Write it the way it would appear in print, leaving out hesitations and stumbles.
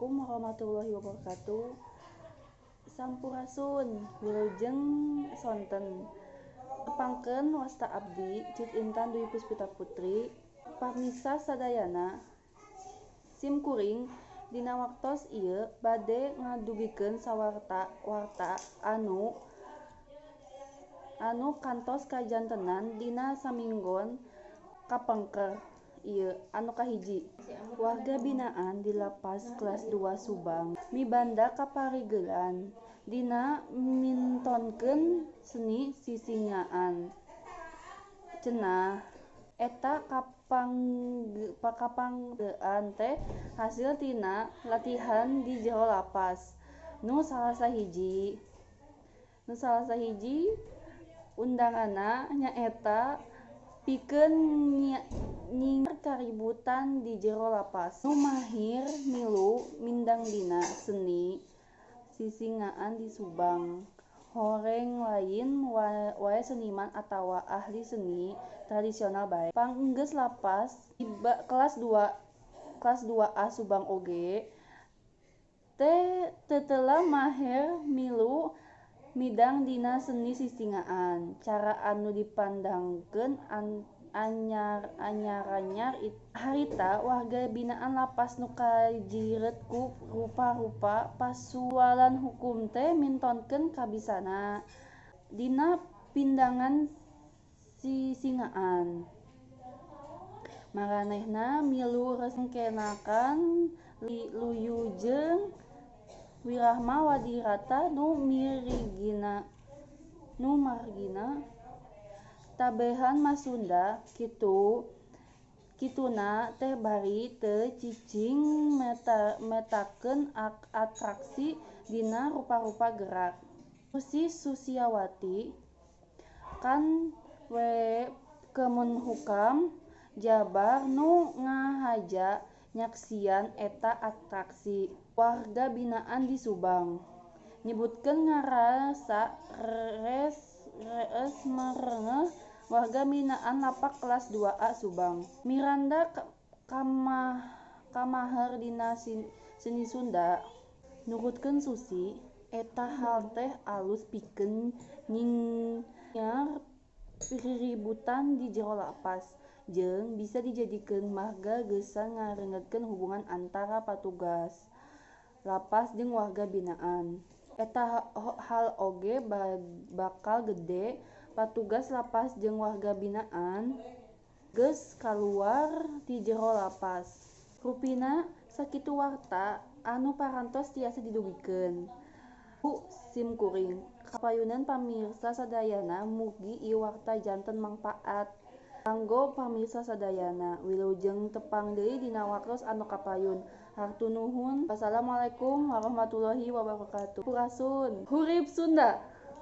Assalamualaikum warahmatullahi wabarakatuh. Sampurasun wilujeng sonten tepangkeun wasta abdi Cit Intan Dwi Puspita Putri pamisa sadayana simkuring dina waktos ieu bade ngadugikeun sawarta anu kantos kajantenan dina saminggon kapengker ieu anu kahiji. Warga binaan di Lapas Kelas 2 Subang mibanda kaparigelan dina mintonkeun seni sisingaan. Cenah eta kapanggean teh hasil tina latihan di jero lapas. Nu salah sahiji undanganna nyaeta pikeun nyingar kaributan di jero lapas. Nu mahir milu mindang dina seni sisingaan di Subang. Horeng lain wae seniman atawa ahli seni tradisional bae. Panggeus lapas di kelas 2A Subang oge teh teu mahir milu midang dina seni sisingaan. Cara anu dipandangkeun anyar-anyar harita warga binaan lapas nu kajiret ku rupa-rupa pasualan hukum teh mintonkeun kabisana dina pindangan sisingaan. Maranehna milu resengkenakan luyujeng Wirahma Wadirata nu margina tabehan Masunda kituna teh bari teu cicing metakeun atraksi dina rupa-rupa gerak. Usi Susiawati kan we Kemenhukam Jabar nu ngahaja nyaksian eta atraksi. Warga binaan di Subang nyebutkeun ngarasa rees merengeh warga binaan Lapak Kelas 2A Subang. Miranda kamahar dina seni Sunda. Nurutkeun Susi, eta hal teh alus pikeun nyingar riributan di jero lapas jeung bisa dijadikeun marga geusan ngarengetkeun hubungan antara patugas lapas jeung warga binaan. Eta hal oge bakal gede patugas lapas jeung warga binaan geus kaluar ti jero lapas. Rupina sakitu warta anu parantos tiasa didugikeun ku simkuring. Kapayunan pamirsa sadayana mugi ieu warta janten mangpaat kanggo pamirsa sadayana. Wilujeng tepang deui dina waktos anu kapayun. Hartu nuhun. Wassalamualaikum warahmatullahi wabarakatuh. Sampurasun. Hurip Sunda.